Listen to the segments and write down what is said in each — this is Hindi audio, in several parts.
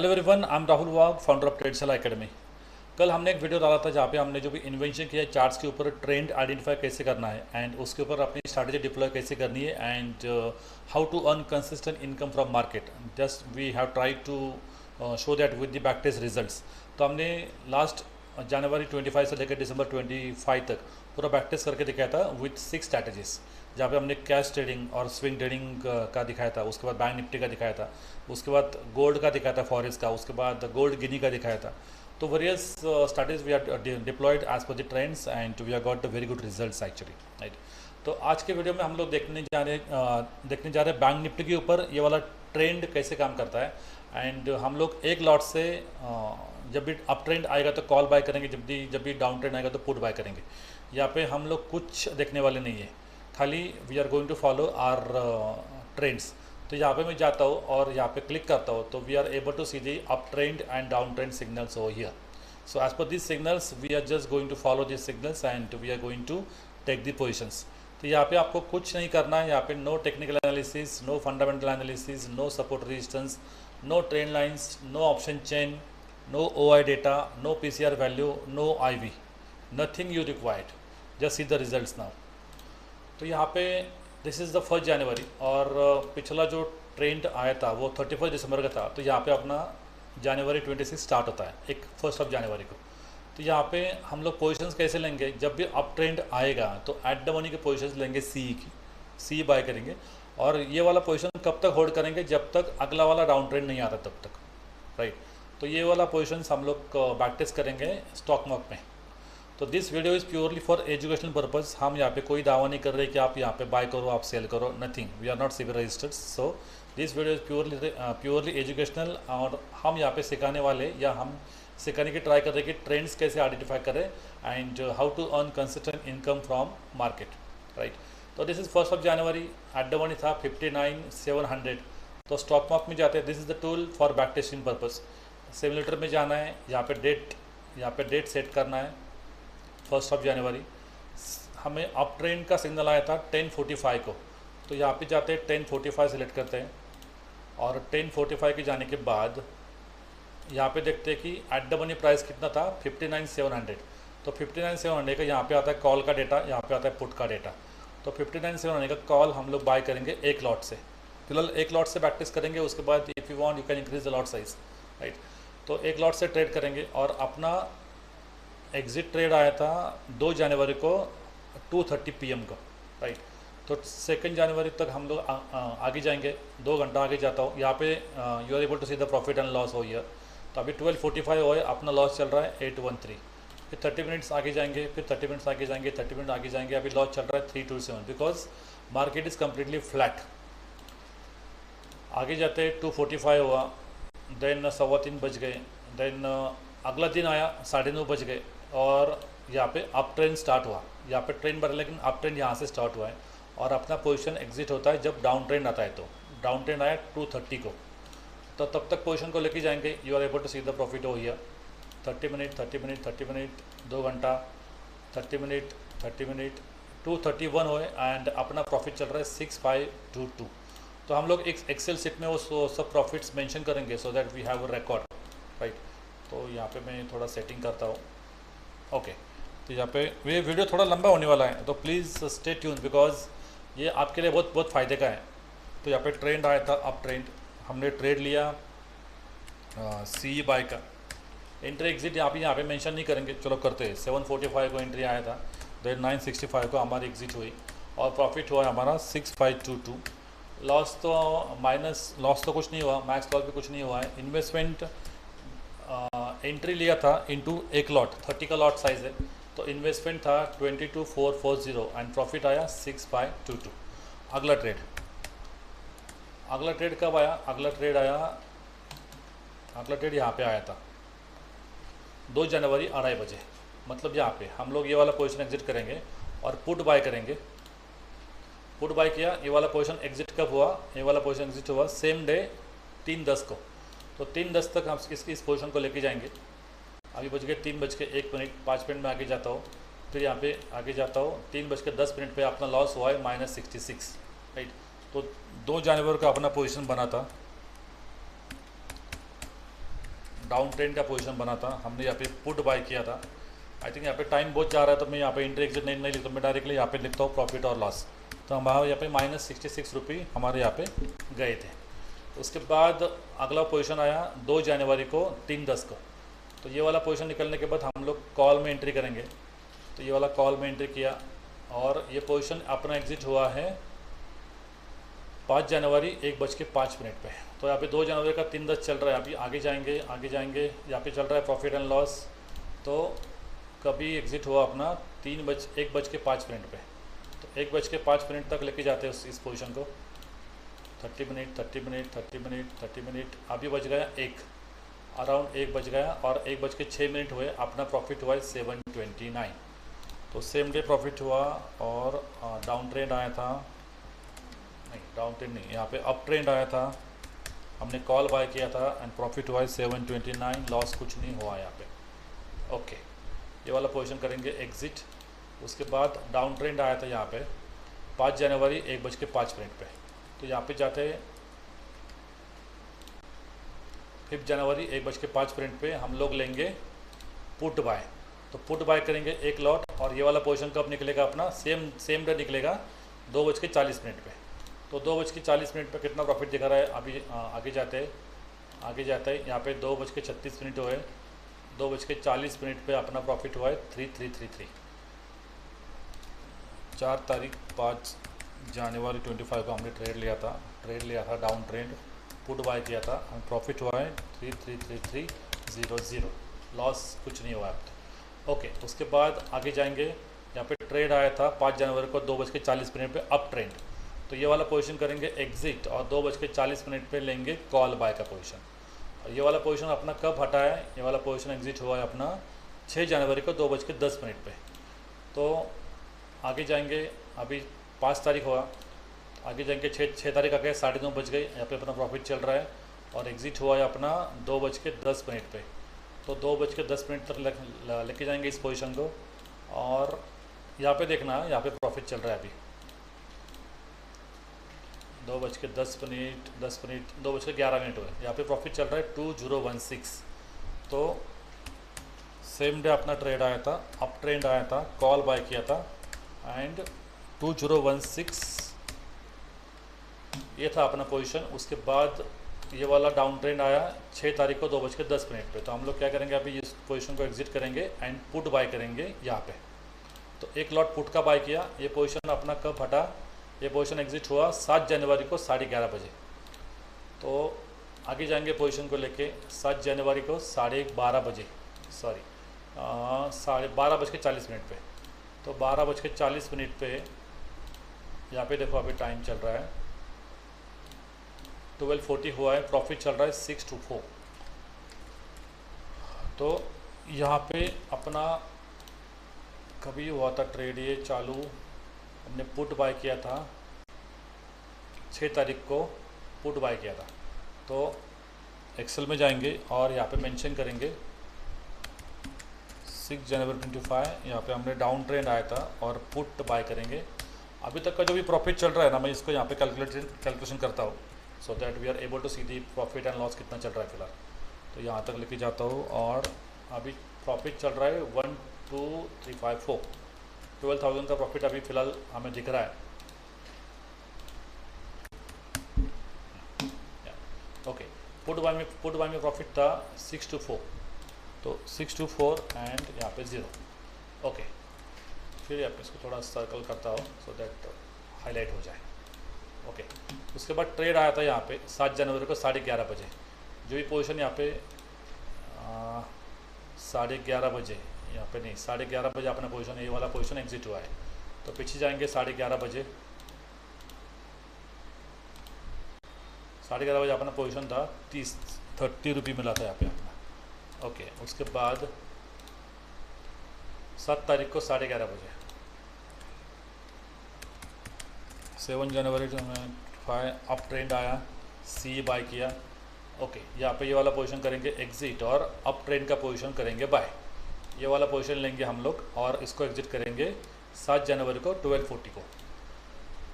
Hello everyone, I am Rahul Wagh, founder of Tradesell Academy. कल हमने एक वीडियो डाला था जहाँ पे हमने जो भी इन्वेंशन किया है चार्ट्स के ऊपर ट्रेंड आइडेंटिफाई कैसे करना है एंड उसके ऊपर अपनी स्ट्रैटेजी डिप्लॉय कैसे करनी है and how to earn consistent income from market. Just we have try to show that with the back test results. तो हमने लास्ट जनवरी 25 से लेकर दिसंबर 25 तक पूरा बैक टेस्ट करके दिखाया था विथ 6 स्ट्रैटेजीज, जहाँ पे हमने कैश ट्रेडिंग और स्विंग ट्रेडिंग का दिखाया था, उसके बाद बैंक निफ्टी का दिखाया था, उसके बाद गोल्ड का दिखाया था फॉरेक्स का, उसके बाद गोल्ड गिनी का दिखाया था। तो various strategies we are deployed as per the trends and we are got the very good results actually, right. तो आज के वीडियो में हम लोग देखने जा रहे हैं बैंक निफ्टी के ऊपर ये वाला ट्रेंड कैसे काम करता है एंड हम लोग एक लॉट से जब भी अप ट्रेंड आएगा तो कॉल बाय करेंगे, जब भी डाउन ट्रेंड आएगा तो पुट बाय करेंगे। यहाँ पे हम लोग कुछ देखने वाले नहीं है, खाली we are going to follow our trends. तो यहाँ पे मैं जाता हूँ और यहाँ पे क्लिक करता हूँ तो we are able to see the up trend and down trend signals over here. So as per this signals we are just going to follow this signals and we are going to take the positions. तो यहाँ पे आपको कुछ नहीं करना है, यहाँ पे no technical analysis, no fundamental analysis, no support resistance, no trend lines, no option chain, no OI data, no PCR value, no IV, nothing you required, just see the results now. तो यहाँ पे दिस इज़ द 1 जनवरी और पिछला जो ट्रेंड आया था वो 31 दिसंबर का था। तो यहाँ पे अपना जनवरी 26 स्टार्ट होता है, एक 1 जनवरी को। तो यहाँ पे हम लोग पोजीशंस कैसे लेंगे, जब भी अप ट्रेंड आएगा तो एट द मनी के पोजीशंस लेंगे सी बाय करेंगे और ये वाला पोजीशन कब तक होल्ड करेंगे, जब तक अगला वाला डाउन ट्रेंड नहीं आता तब तक, राइट। तो ये वाला पोजीशंस हम लोग बैक टेस्ट करेंगे स्टॉक मार्केट में। तो this video is purely for educational purpose. हम यहाँ पे कोई दावा नहीं कर रहे कि आप यहाँ पे बाय करो, आप सेल करो, nothing, we are not SEBI registered. So this video is purely educational और हम यहाँ पे सिखाने वाले या हम सिखाने की ट्राई कर रहे हैं कि ट्रेंड्स कैसे आइडेंटिफाई करें and how to earn consistent income from market, right. तो this is 1 January, at the money था 59,700। तो स्टॉक मार्केट में जाते हैं, this is the tool for back testing purpose. Simulator में जाना है, यहाँ पे डेट सेट करना है 1 जनवरी। हमें अप ट्रेंड का सिग्नल आया था 10:45 को, तो यहाँ पे जाते हैं 10:45 सेलेक्ट करते हैं और 10:45 के जाने के बाद यहाँ पे देखते हैं कि एट द मनी प्राइस कितना था 59,700। तो 59,700 का यहाँ पे आता है कॉल का डेटा, यहाँ पे आता है पुट का डेटा। तो 59,700 का कॉल हम लोग बाय करेंगे एक लॉट से, फिलहाल एक लॉट से प्रैक्टिस करेंगे, उसके बाद if you want you can increase the lot size, right. तो एक लॉट से ट्रेड करेंगे और अपना एग्जिट ट्रेड आया था 2 जनवरी को 2:30 PM को, राइट। तो 2 जनवरी तक हम लोग आगे जाएंगे, 2 घंटा आगे जाता हूँ। यहाँ पे you are able to see the profit and loss over here. तो अभी 12:45 हो है, अपना लॉस चल रहा है 813। फिर 30 मिनट्स आगे जाएंगे, फिर 30 मिनट्स आगे जाएंगे, 30 मिनट आगे जाएंगे, अभी लॉस चल रहा है 327 because market is completely flat. आगे जाते 2:45 हुआ, देन 3:15 बज गए, देन अगला दिन आया 9:30 बज गए और यहाँ पे अप ट्रेंड स्टार्ट हुआ। यहाँ पे ट्रेंड बढ़ा लेकिन अप ट्रेंड यहाँ से स्टार्ट हुआ है और अपना पोजीशन एग्जिट होता है जब डाउन ट्रेंड आता है। तो डाउन ट्रेंड आया 2:30 को, तो तब तक पोजीशन को लेके जाएंगे। You are able to see the profit over here 30 minute 30 minute 30 minute 2 घंटा 30 मिनट 30 मिनट 2:31 हो एंड अपना प्रॉफिट चल रहा है 6522। तो हम लोग एक एक्सेल सीट में वो सब प्रॉफिट्स मेंशन करेंगे so that we have a record, right. तो यहाँ पे मैं थोड़ा सेटिंग करता हूँ, ओके। तो यहाँ पे ये वीडियो थोड़ा लंबा होने वाला है, तो प्लीज़ स्टे ट्यून बिकॉज ये आपके लिए बहुत बहुत फ़ायदे का है। तो यहाँ पे ट्रेंड आया था अप ट्रेंड, हमने ट्रेड लिया सी बाय का। एंट्री एग्जिट यहाँ पे मेंशन नहीं करेंगे, चलो करते हैं। 7:45 को एंट्री आया था, देन 9:65 को हमारी एग्जिट हुई और प्रॉफिट हुआ हमारा 6522। लॉस तो कुछ नहीं हुआ, मैक्स लॉस भी कुछ नहीं हुआ है। इन्वेस्टमेंट एंट्री लिया था इनटू एक लॉट, 30 का लॉट साइज है, तो इन्वेस्टमेंट था 22,440 एंड प्रॉफिट आया 6522। अगला ट्रेड कब आया? अगला ट्रेड यहाँ पे आया था 2 जनवरी 2:30 बजे। मतलब यहाँ पे हम लोग ये वाला पोजीशन एग्जिट करेंगे और पुट बाय करेंगे। पुट बाय किया, ये वाला पोजीशन एग्जिट कब हुआ? ये वाला पोजीशन एग्जिट हुआ सेम डे 3:10 को। तो 3:10 तक हम इस पोजीशन को लेके जाएंगे। अभी बज गए 3:01, 5 मिनट में आगे जाता हूँ, फिर यहाँ पे आगे जाता हूँ 3:10 पे अपना लॉस हुआ है -66, राइट। तो 2 जनवरी का अपना पोजीशन बना था डाउन ट्रेंड का पोजीशन बना था, हमने यहाँ पे पुट बाय किया था। आई थिंक यहाँ पे टाइम बहुत जा रहा है तो मैं यहाँ पे एंट्री एग्जिट नहीं लिखता, मैं डायरेक्टली यहाँ पे लिखता हूँ प्रॉफिट और लॉस। तो हमारे यहाँ पे -66 रुपये हमारे यहाँ पे गए थे। उसके बाद अगला पोजीशन आया 2 जनवरी को 3:10 को। तो ये वाला पोजीशन निकलने के बाद हम लोग कॉल में एंट्री करेंगे। तो ये वाला कॉल में एंट्री किया और ये पोजीशन अपना एग्जिट हुआ है 5 जनवरी 1:05 पे। तो यहाँ पे 2 जनवरी का 3:10 चल रहा है। अभी आगे जाएंगे यहाँ पे चल रहा है प्रॉफिट एंड लॉस। तो कभी एग्जिट हुआ अपना 1:05 पे। तो 1:05 तक लेके जाते हैं इस पोजीशन को। 30 मिनट अभी बच गया 1, अराउंड 1 बज गया और 1:06 हुए, अपना प्रॉफिट हुआ है 729। तो सेम डे प्रॉफिट हुआ और डाउन ट्रेंड आया था, नहीं डाउन ट्रेंड नहीं, यहाँ पे अप ट्रेंड आया था, हमने कॉल बाय किया था एंड प्रॉफिट हुआ है 729, लॉस कुछ नहीं हुआ यहाँ पे। ओके, ये वाला पोजीशन करेंगे एग्जिट। उसके बाद डाउन ट्रेंड आया था यहाँ पे 5 जनवरी 1:05 पे। तो यहाँ पे जाते हैं 5 जनवरी 1:05 पे हम लोग लेंगे पुट बाय। तो पुट बाय करेंगे 1 लॉट और ये वाला पोजीशन कब निकलेगा अपना सेम डे निकलेगा 2:40 पे। तो 2:40 पे कितना प्रॉफिट दिखा रहा है अभी आगे जाते हैं यहाँ पे 2:36 हुए, 2:40 पे अपना प्रॉफिट हुआ है 3333। 4 तारीख 5 जनवरी 25 को हमने ट्रेड लिया था डाउन ट्रेंड, पुट बाय किया था, हम प्रॉफिट हुआ है 333300, लॉस कुछ नहीं हुआ अब तो। ओके, उसके बाद आगे जाएंगे, यहाँ पे ट्रेड आया था 5 जनवरी को 2:40 पे अप ट्रेंड। तो ये वाला पोजीशन करेंगे एग्जिट और 2:40 पे लेंगे कॉल बाय का पोजीशन। और ये वाला पोजीशन अपना कब हटा है, ये वाला पोजीशन एग्जिट हुआ है अपना 6 जनवरी को 2:10 पे। तो आगे जाएंगे, अभी 5 तारीख हुआ, आगे जाएंगे 6 तारीख आ गए, 9:30 बज गए, यहाँ पे अपना प्रॉफिट चल रहा है और एग्जिट हुआ है अपना 2:10 पे। तो 2:10 तक लेके जाएंगे इस पोजीशन को और यहाँ पे देखना है, यहाँ पे प्रॉफिट चल रहा है अभी 2:10 2:11 हुए, यहाँ पे प्रॉफिट चल रहा है 2016। तो सेम डे अपना ट्रेड आया था, अप ट्रेंड आया था, कॉल बाय किया था एंड 2016 ये था अपना पोजीशन। उसके बाद ये वाला डाउन ट्रेंड आया 6 तारीख को 2:10 पे। तो हम लोग क्या करेंगे, अभी इस पोजीशन को एग्जिट करेंगे एंड पुट बाय करेंगे यहाँ पे। तो 1 लॉट पुट का बाय किया, ये पोजीशन अपना कब हटा, ये पोजीशन एग्जिट हुआ 7 जनवरी को 11:30 बजे। तो आगे जाएंगे पोजीशन को लेके 7 जनवरी को 12:30 बजे, सॉरी 12:40 पे। तो 12:40 पे यहाँ पे देखो अभी टाइम चल रहा है 12:40 हुआ है, प्रॉफिट चल रहा है 624। तो यहाँ पे अपना कभी हुआ था ट्रेड ये चालू, हमने पुट बाय किया था 6 तारीख को पुट बाय किया था। तो एक्सेल में जाएंगे और यहाँ पे मेंशन करेंगे 6 जनवरी 25, यहाँ पे हमने डाउन ट्रेंड आया था और पुट बाय करेंगे। अभी तक का जो भी प्रॉफिट चल रहा है ना, मैं इसको यहाँ पे कैलकुलेशन करता हूँ so that we are able to see the profit and loss कितना चल रहा है फिलहाल। तो यहाँ तक लेके जाता हूँ और अभी प्रॉफिट चल रहा है 1 2 3 5 4, 12,000 का प्रॉफिट अभी फ़िलहाल हमें दिख रहा है। ओके, पुट बाय में प्रॉफिट था 624, तो 624 एंड यहाँ पे 0। ओके, फिर यहाँ पे इसको थोड़ा सर्कल करता हूँ सो दैट हाईलाइट हो जाए। ओके, उसके बाद ट्रेड आया था यहाँ पे 7 जनवरी को 11:30 बजे। जो भी पोजीशन यहाँ पे 11:30 बजे, यहाँ पे नहीं 11:30 बजे अपना पोजीशन, ये वाला पोजीशन एग्जिट हुआ है। तो पीछे जाएंगे 11:30 बजे, 11:30 बजे अपना पोजीशन था 30 रुपये मिला था यहाँ पे अपना। ओके, उसके बाद 7 तारीख को 11:30 बजे, 7 जनवरी 25 अप ट्रेंड आया, सी बाय किया। ओके, यहाँ पे ये वाला पोजीशन करेंगे एग्जिट और अप ट्रेंड का पोजीशन करेंगे बाय। ये वाला पोजीशन लेंगे हम लोग और इसको एग्जिट करेंगे 7 जनवरी को 12:40 को।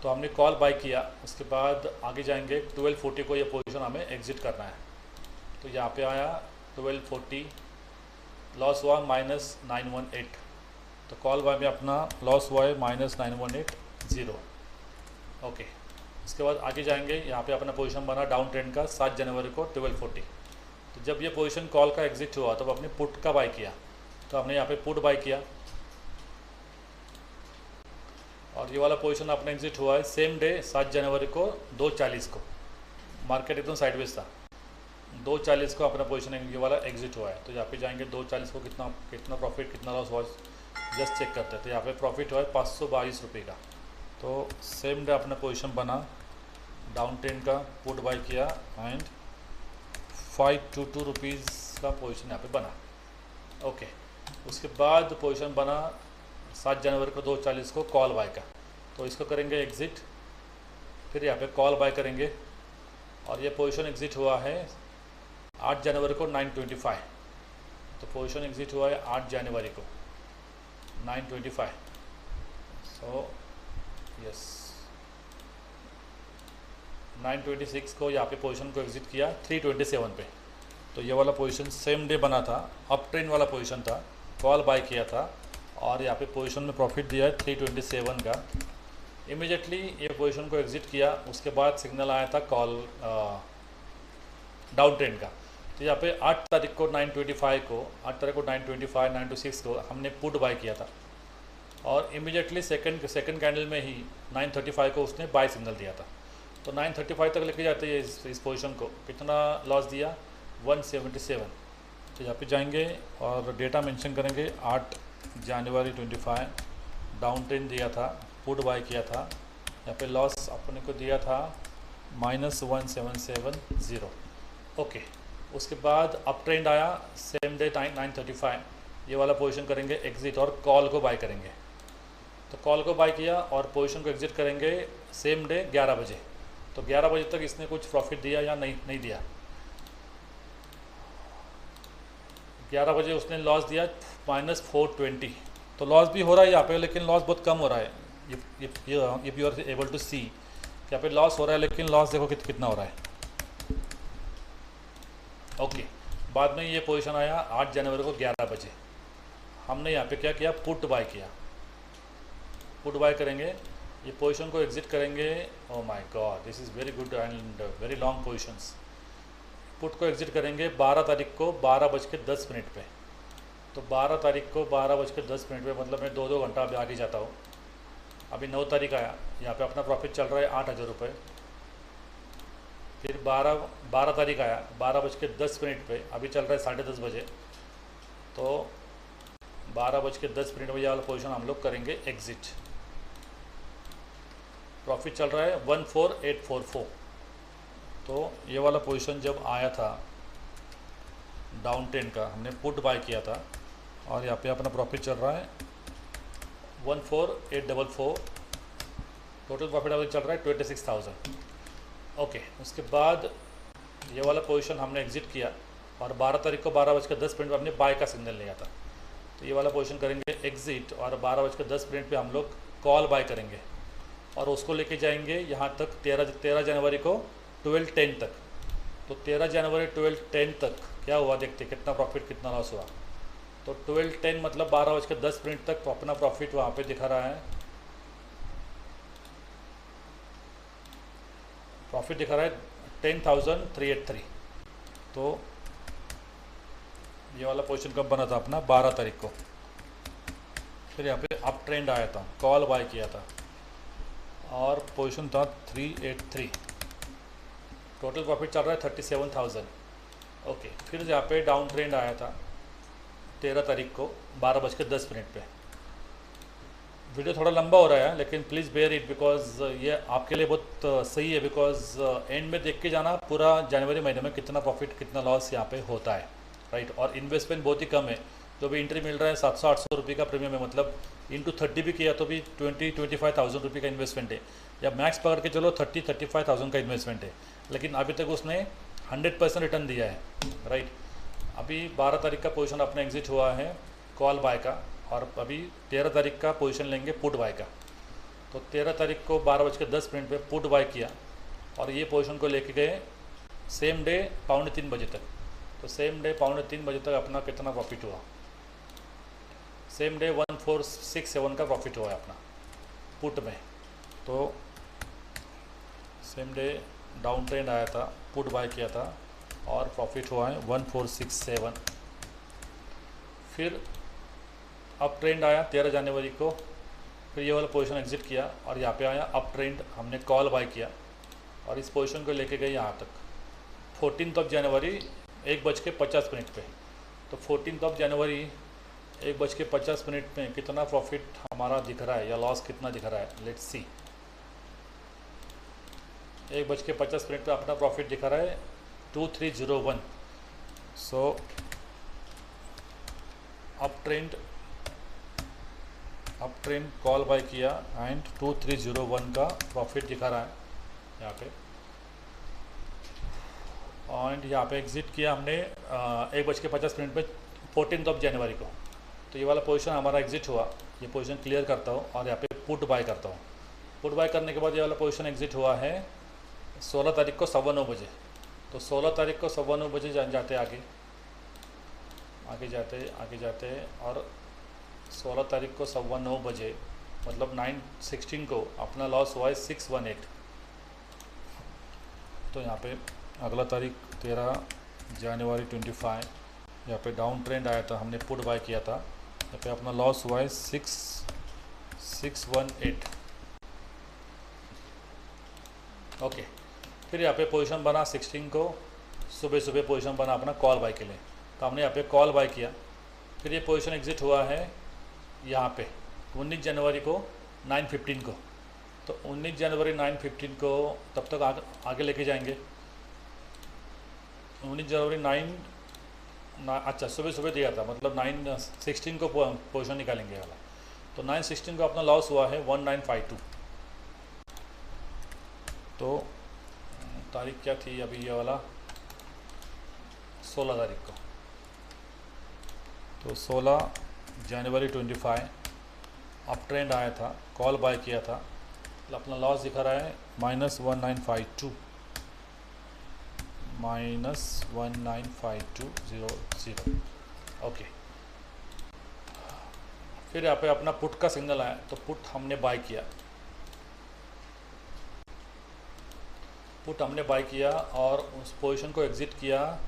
तो हमने कॉल बाय किया, उसके बाद आगे जाएंगे 12:40 को ये पोजीशन हमें एग्जिट करना है। तो यहाँ पे आया 1240, लॉस हुआ -918। तो कॉल बाय में अपना लॉस हुआ है -9180। ओके, इसके बाद आगे जाएंगे। यहाँ पे अपना पोजीशन बना डाउन ट्रेंड का 7 जनवरी को 1240। तो जब ये पोजीशन कॉल का एग्जिट हुआ तब अपने पुट का बाय किया, तो हमने यहाँ पे पुट बाय किया और ये वाला पोजीशन अपना एग्जिट हुआ है सेम डे 7 जनवरी को 240 को। मार्केट एकदम साइडवेज था, 240 को अपना पोजीशन ये वाला एग्जिट हुआ है। तो यहाँ पे जाएंगे 240 को कितना प्रॉफिट कितना लॉस हुआ जस्ट चेक करते हैं। तो यहाँ पे प्रॉफिट हुआ है 522 रुपये का। तो सेम डे अपना पोजीशन बना डाउन ट्रेंड का, पुट बाय किया एंड 522 रुपीज़ का पोजीशन यहाँ पे बना। ओके, उसके बाद पोजीशन बना 7 जनवरी को 240 को कॉल बाय का। तो इसको करेंगे एग्ज़िट, फिर यहाँ पे कॉल बाय करेंगे और ये पोजीशन एग्ज़िट हुआ है 8 जनवरी को 925। तो पोजीशन एग्ज़िट हुआ है 8 जनवरी को 925। सो यस, 926 को यहाँ पे पोजीशन को एग्ज़िट किया 327 पे। तो ये वाला पोजीशन सेम डे बना था, अप ट्रेंड वाला पोजीशन था, कॉल बाय किया था और यहाँ पे पोजीशन में प्रॉफिट दिया है 327 का। इमीडिएटली ये पोजीशन को एग्ज़िट किया, उसके बाद सिग्नल आया था कॉल डाउन ट्रेंड का। तो यहाँ पे 8 तारीख को 925 को 8 तारीख को 925 926 को हमने पुट बाय किया था और इमीडिएटली सेकंड कैंडल में ही 935 को उसने बाय सिग्नल दिया था। तो 935 तक लेके जाते हैं इस पोजीशन को। कितना लॉस दिया 177। तो यहाँ पे जाएंगे और डेटा मेंशन करेंगे 8 जनवरी 25 डाउन ट्रेंड दिया था, पुट बाय किया था। यहाँ पे लॉस अपने को दिया था -1770। ओके, उसके बाद अप ट्रेंड आया सेम डे 935। ये वाला पोजीशन करेंगे एग्ज़िट और कॉल को बाय करेंगे। तो कॉल को बाय किया और पोजीशन को एग्ज़िट करेंगे सेम डे 11 बजे। तो 11 बजे तक इसने कुछ प्रॉफिट दिया या नहीं दिया। 11 बजे उसने लॉस दिया -420। तो लॉस भी हो रहा है यहाँ पे, लेकिन लॉस बहुत कम हो रहा है। If you are able to see, यहाँ पे लॉस हो रहा है लेकिन लॉस देखो कितना हो रहा है। ओके, बाद में ये पोजीशन आया 8 जनवरी को 11 बजे। हमने यहाँ पे क्या किया, पुट बाय किया। पुट बाय करेंगे, ये पोजीशन को एग्ज़िट करेंगे। Oh my God, this is very good and very long positions. Put को एग्ज़िट करेंगे 12 तारीख को 12:10 पे। तो 12 तारीख को 12:10 पे, मतलब मैं 2 घंटा अभी आगे जाता हूँ। अभी 9 तारीख आया, यहाँ पे अपना प्रॉफिट चल रहा है 8000 रुपये। फिर 12 तारीख आया 12:10 पे, अभी चल रहा है 10:30 बजे। तो 12:10 बजे वाला पोजीशन हम लोग करेंगे एग्ज़िट। प्रॉफिट चल रहा है 14844। तो ये वाला पोजीशन जब आया था डाउन ट्रेंड का, हमने पुट बाय किया था और यहाँ पे अपना प्रॉफिट चल रहा है 14844। टोटल प्रॉफिट अभी चल रहा है 26,000। ओके, उसके बाद ये वाला पोजीशन हमने एग्ज़िट किया और 12 तारीख को 12:10 पे हमने बाय का सिग्नल लिया था। तो ये वाला पोजीशन करेंगे एग्ज़िट और 12:10 पे हम लोग कॉल बाय करेंगे और उसको लेके जाएंगे यहाँ तक 13 जनवरी को 12:10 तक। तो 13 जनवरी 12:10 तक क्या हुआ देखते, कितना प्रॉफिट कितना लॉस हुआ। तो 12:10 मतलब 12:10 तक अपना प्रॉफिट वहाँ पे दिखा रहा है। प्रॉफिट दिखा रहा है 10,383। तो ये वाला पोजीशन कब बना था अपना 12 तारीख को। फिर यहाँ पे अप ट्रेंड आया था, कॉल बाय किया था और पोजीशन था 383। टोटल प्रॉफिट चल रहा है 37,000। ओके, फिर यहाँ पे डाउन ट्रेंड आया था 13 तारीख को 12:10 पे। वीडियो थोड़ा लंबा हो रहा है लेकिन प्लीज़ बेयर इट, बिकॉज ये आपके लिए बहुत सही है। बिकॉज एंड में देख के जाना पूरा जनवरी महीने में कितना प्रॉफिट कितना लॉस यहाँ पे होता है, राइट। और इन्वेस्टमेंट बहुत ही कम है, जो भी एंट्री मिल रहा है 700-800 रुपये का प्रीमियम है, मतलब इंटू 30 भी किया तो भी 20-25,000 रुपये का इन्वेस्टमेंट है, या मैक्स पकड़ के चलो 30-35,000 का इन्वेस्टमेंट है। लेकिन अभी तक उसने 100% रिटर्न दिया है, राइट। अभी 12 तारीख का पोजीशन अपना एग्जिट हुआ है कॉल बाय का, और अभी 13 तारीख का पोजीशन लेंगे पुट बाय का। तो 13 तारीख को 12:10 पे पुट बाय किया और ये पोजीशन को लेके गए सेम डे 2:45 बजे तक। तो सेम डे 2:45 तक अपना कितना प्रॉफिट हुआ, सेम डे 1467 का प्रॉफिट हुआ है अपना पुट में। तो सेम डे डाउन ट्रेंड आया था, पुट बाय किया था और प्रॉफिट हुआ है 1467। फिर अप ट्रेंड आया 13 जनवरी को, फिर ये वाला पोजीशन एग्जिट किया और यहाँ पे आया अप ट्रेंड, हमने कॉल बाय किया और इस पोजीशन को लेके गए यहाँ तक 14 जनवरी 1:50 पे। तो 14 जनवरी 1:50 में कितना प्रॉफिट हमारा दिख रहा है या लॉस कितना दिख रहा है, लेट्स सी। 1:50 पे अपना प्रॉफिट दिखा रहा है 2301। So up trend call bye किया एंड 2301 का प्रॉफिट दिखा रहा है यहाँ पे। एंड यहाँ पे एग्जिट किया हमने 1:50 पे 14 जनवरी को। तो ये वाला पोजीशन हमारा एग्जिट हुआ, ये पोजीशन क्लियर करता हूँ और यहाँ पे पुट बाय करता हूँ। पुट बाय करने के बाद ये वाला पोजीशन एग्जिट हुआ है 16 तारीख को 9:15 बजे। तो 16 तारीख को 9:15 बजे जाते आगे जाते और 16 तारीख को 9:15 बजे मतलब 9/16 को अपना लॉस हुआ है 618। तो यहाँ पे अगला तारीख 13 जनवरी 25, यहाँ पे डाउन ट्रेंड आया था, हमने पुट बाय किया था, यहाँ पे अपना लॉस हुआ है 618। ओके, फिर यहाँ पे पोजीशन बना 16 को सुबह पोजीशन बना अपना कॉल बाय के लिए। तो हमने यहाँ पे कॉल बाय किया, फिर ये पोजीशन एग्जिट हुआ है यहाँ पे 19 जनवरी को 9:15 को। तो 19 जनवरी 9:15 को तब तक आगे लेके जाएंगे। 19 जनवरी अच्छा सुबह दिया था, मतलब 9:16 को पोजीशन निकालेंगे वाला। तो 9:16 को अपना लॉस हुआ है 1952। तो तारीख क्या थी अभी ये वाला 16 तारीख को। तो 16 जनवरी 25 अप ट्रेंड आया था, कॉल बाय किया था, अपना लॉस दिखा रहा है -1952 -195200। ओके, फिर यहाँ पे अपना पुट का सिग्नल आया, तो पुट हमने बाय किया, और उस पोजीशन को एग्जिट किया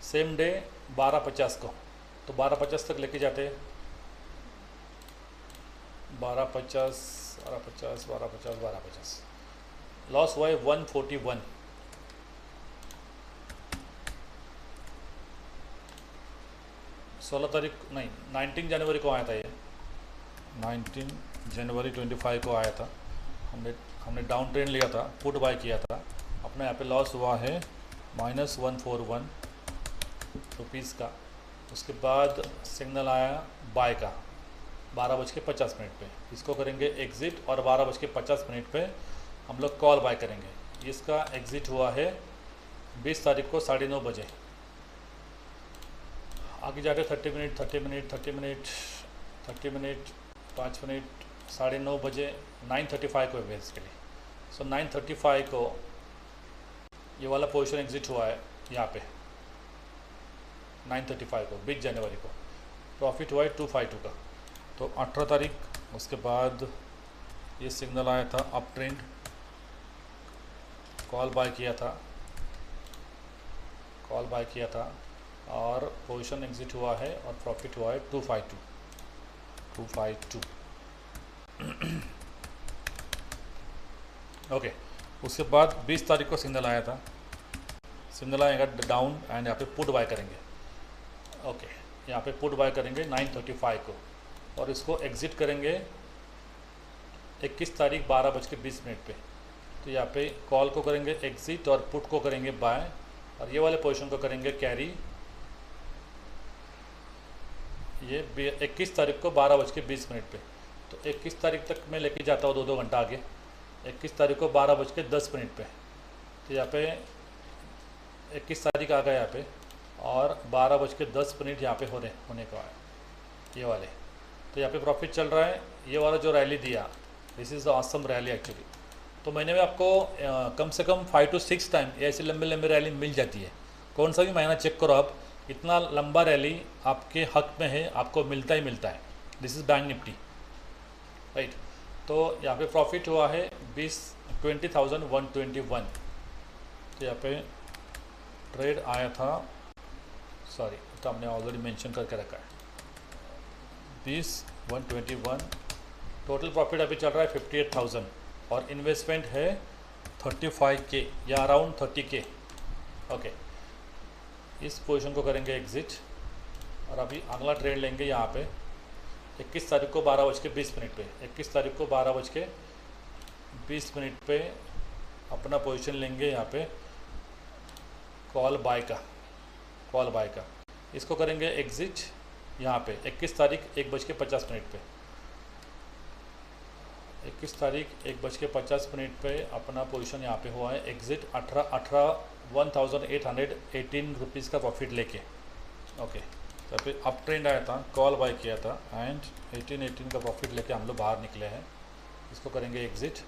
सेम डे 12:50 को। तो 12:50 तक लेके जाते 12:50 लॉस हुआ है 141। 16 तारीख नहीं 19 जनवरी को आया था, ये 19 जनवरी 25 को आया था। हमने डाउन ट्रेंड लिया था, पुट बाय किया था, अपना यहाँ पे लॉस हुआ है -141 रुपीज़ का। उसके बाद सिग्नल आया बाय का 12:50 पे, इसको करेंगे एग्ज़िट और 12:50 पे हम लोग कॉल बाय करेंगे। इसका एग्ज़िट हुआ है 20 तारीख को 9:30 बजे। आगे जाके 30 मिनट 5 मिनट 9:30 बजे 9:35 को बेसिकली। सो 9:35 को ये वाला पोजीशन एग्जिट हुआ है यहाँ पे 9:35 को 20 जनवरी को। प्रॉफिट हुआ है 252 का। तो 18 तारीख उसके बाद ये सिग्नल आया था अप ट्रेंड, कॉल बाय किया था और पोजीशन एग्जिट हुआ है और प्रॉफिट हुआ है 252। ओके, उसके बाद 20 तारीख को सिग्नल आया डाउन एंड यहाँ पे पुट बाय करेंगे। ओके, यहाँ पे पुट बाय करेंगे 9:35 को और इसको एग्ज़िट करेंगे 21 तारीख 12:20 पे। तो यहाँ पे कॉल को करेंगे एग्ज़िट और पुट को करेंगे बाय और ये वाले पोजीशन को करेंगे कैरी। ये 21 तारीख को 12:20 पे। तो 21 तारीख तक मैं लेके जाता हूँ 2 घंटा आगे। 21 तारीख को 12:10 पे। तो यहाँ पे 21 तारीख आ गया यहाँ पे और 12:10 यहाँ पे होने का है ये वाले। तो यहाँ पे प्रॉफिट चल रहा है। ये वाला जो रैली दिया, this is the awesome rally actually. तो महीने में आपको कम से कम 5 to 6 टाइम ऐसी लंबी रैली मिल जाती है। कौन सा भी महीना चेक करो आप, इतना लंबा रैली आपके हक में है, आपको मिलता ही मिलता है। This is bank Nifty, right. तो यहाँ पे प्रॉफिट हुआ है 20,121। तो यहाँ पे ट्रेड आया था, सॉरी तो हमने ऑलरेडी मेंशन करके रखा है 20,121। टोटल प्रॉफिट अभी चल रहा है 58,000 और इन्वेस्टमेंट है 35K या अराउंड 30K। ओके, इस पोजीशन को करेंगे एग्जिट और अभी अगला ट्रेड लेंगे यहाँ पे 21 तारीख को 12:20 पे, 21 तारीख को 12:20 पे अपना पोजीशन लेंगे यहाँ पे कॉल बाय का। इसको करेंगे एग्जिट यहाँ पे 21 तारीख 1:50 पे, 21 तारीख 1:50 पे अपना पोजीशन यहाँ पे हुआ है एग्जिट 1,818 रुपीज़ का प्रॉफिट लेके। ओके, तो फिर अप ट्रेंड आया था, कॉल बाय किया था एंड 1818 का प्रॉफिट लेके हम लोग बाहर निकले हैं। इसको करेंगे एग्जिट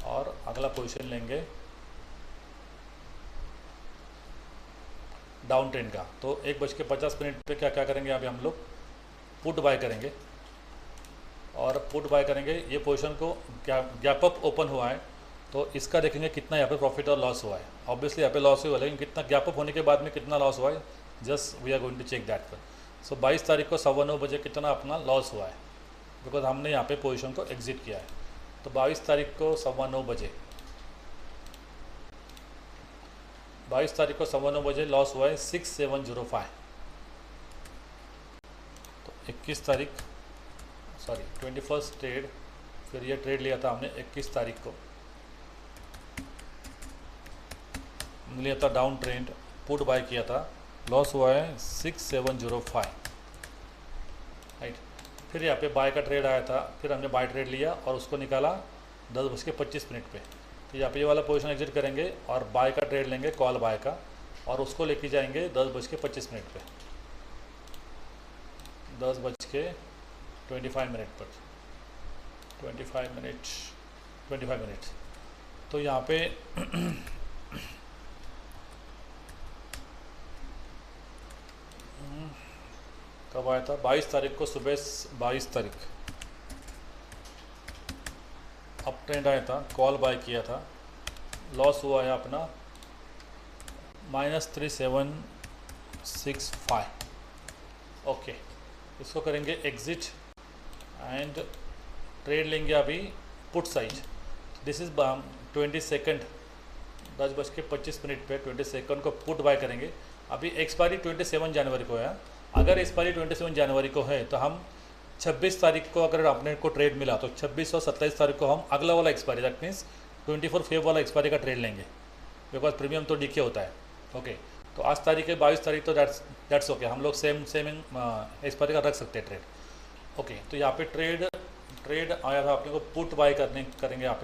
और अगला पोजीशन लेंगे डाउन ट्रेंड का। तो 1:50 पे क्या करेंगे, अभी हम लोग पुट बाय करेंगे और पुट बाय करेंगे। ये पोजीशन को गैप अप ओपन हुआ है तो इसका देखेंगे कितना यहाँ पे प्रॉफिट और लॉस हुआ है। ऑब्वियसली यहाँ पे लॉस हुआ, लेकिन कितना गैप अप होने के बाद में कितना लॉस हुआ है, just we are going to check that पर। सो 22 तारीख को 9:15 बजे कितना अपना लॉस हुआ है, बिकॉज हमने यहाँ पे पोजीशन को एग्जिट किया है। तो 22 तारीख को 9:15 बजे, 22 तारीख को 9:15 बजे लॉस हुआ है 6705। तो 21 तारीख, सॉरी 21 ट्रेड, फिर ये ट्रेड लिया था हमने 21 तारीख को, लिया था डाउन ट्रेंड, पुट बाय किया था, लॉस हुआ है 6705, राइट। फिर यहाँ पे बाय का ट्रेड आया था, फिर हमने बाय ट्रेड लिया और उसको निकाला 10:25 पे। तो यहाँ पे ये वाला पोजीशन एग्जिट करेंगे और बाय का ट्रेड लेंगे कॉल बाय का और उसको लेके जाएंगे 10:25 पे, 10:25 पर, 25 मिनट। तो यहाँ पे कब आया था, 22 तारीख को सुबह 22 तारीख अप ट्रेंड आया था, कॉल बाय किया था, लॉस हुआ है अपना -3765। ओके, इसको करेंगे एग्जिट एंड ट्रेड लेंगे अभी पुट साइड। दिस इज 22 10:25 पे 22 को पुट बाय करेंगे। अभी एक्सपायरी 27 जनवरी को है। अगर एक्सपायरी 27 जनवरी को है तो हम 26 तारीख को अगर अपने को ट्रेड मिला तो 26 और 27 तारीख को हम अगला वाला एक्सपायरी, दैट मीन्स 24 फेब वाला एक्सपायरी का ट्रेड लेंगे, बिकॉज प्रीमियम तो डीके होता है। ओके, तो आज तारीख है 22 तारीख, तो दैट्स ओके, हम लोग सेम एक्सपायरी का रख सकते हैं ट्रेड। ओके, तो यहाँ पे ट्रेड आया था अपने को पुट बाय करेंगे यहाँ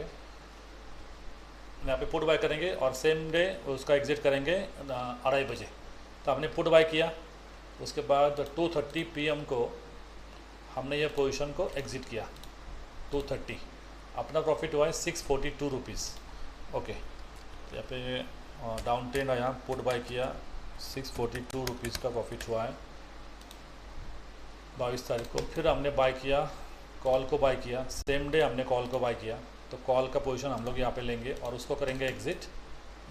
पे पुट बाय करेंगे और सेम डे उसका एग्जिट करेंगे 2:30 बजे। तो हमने पुट बाय किया, उसके बाद 2:30 PM को हमने ये पोजीशन को एग्जिट किया 2:30, अपना प्रॉफिट हुआ है 642 रुपीज़। ओके, तो यहाँ पे डाउन ट्रेंड आया, पुट बाय किया, 642 रुपीज़ का प्रॉफिट हुआ है 22 तारीख को। फिर हमने बाय किया, कॉल को बाय किया, सेम डे हमने कॉल को बाय किया, तो कॉल का पोजीशन हम लोग यहाँ पे लेंगे और उसको करेंगे एग्जिट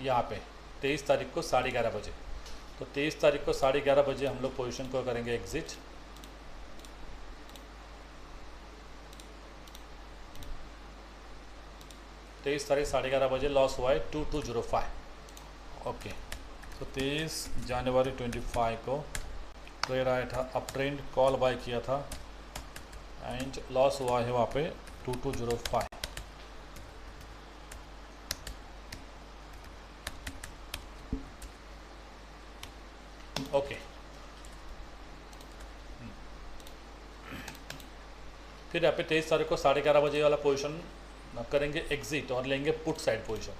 यहाँ पे 23 तारीख को 11:30 बजे। तो 23 तारीख को 11:30 बजे हम लोग पोजीशन को करेंगे एग्जिट। 23 तारीख 11:30 बजे लॉस हुआ है 2205। ओके, तो 23 जनवरी 25 को ट्रेड आया था, अप ट्रेंड, कॉल बाय किया था एंड लॉस हुआ है वहाँ पे 2205। ओके, फिर यहाँ पे 23 तारीख को 11:30 बजे वाला पोजीशन करेंगे एग्जिट और लेंगे पुट साइड पोजीशन।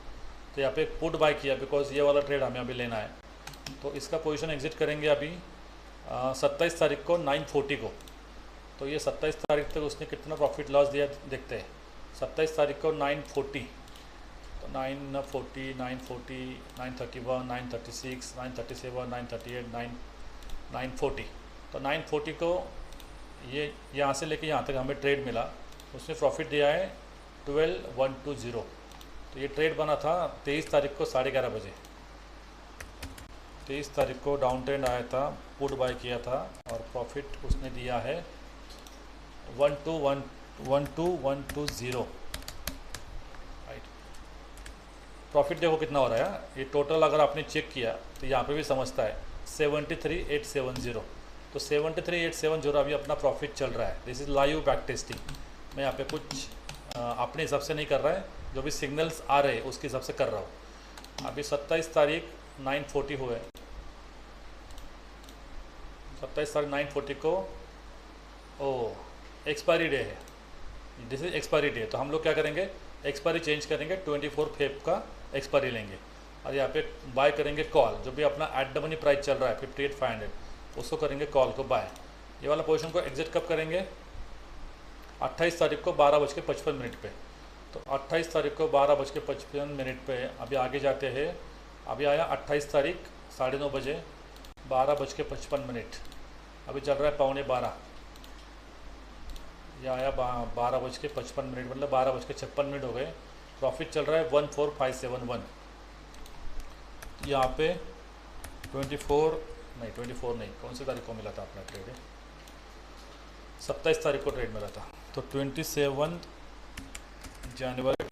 तो यहाँ पे पुट बाय किया, बिकॉज ये वाला ट्रेड हमें अभी लेना है, तो इसका पोजीशन एग्जिट करेंगे अभी 27 तारीख को 9:40 को। तो ये 27 तारीख तक उसने कितना प्रॉफिट लॉस दिया देखते हैं। 27 तारीख को 9:40, तो 9:40, 9:31, 9:36, 9:37, 9:38, 940। तो 940 को ये यहाँ से लेके यहाँ तक हमें ट्रेड मिला, उसने प्रॉफिट दिया है 12120। तो ये ट्रेड बना था 23 तारीख को 11:30 बजे। 23 तारीख को डाउन ट्रेंड आया था, पुट बाय किया था और प्रॉफिट उसने दिया है 12120। राइट, प्रॉफिट देखो कितना हो रहा है। ये टोटल अगर आपने चेक किया तो यहाँ पे भी समझता है 73870। तो 73870 अभी अपना प्रॉफिट चल रहा है। This is live back testing. मैं यहाँ पे कुछ अपने हिसाब से नहीं कर रहा है, जो भी सिग्नल्स आ रहे हैं उसके हिसाब से कर रहा हूँ। अभी 27 तारीख 940 हुए, 27 तारीख 940 को एक्सपायरी डे है। This is expiry day. तो हम लोग क्या करेंगे, एक्सपायरी चेंज करेंगे, 24 फेब का एक्सपायरी लेंगे और यहाँ पे बाय करेंगे कॉल। जो भी अपना एट द मनी प्राइस चल रहा है 58,500, उसको करेंगे कॉल को बाय। ये वाला पोजीशन को एग्जिट कब करेंगे, 28 तारीख को 12:55 पे। तो 28 तारीख को 12:55 पे अभी आगे जाते हैं। अभी आया 28 तारीख 9:30 बजे 12:55। अभी चल रहा है 11:15। यह आया 12:55, मतलब 12:56 हो गए। प्रॉफिट चल रहा है 14571। यहाँ पे 24 नहीं, कौन सी तारीख को मिला था अपना ट्रेड, 27 तारीख को ट्रेड मिला था। तो 27 जनवरी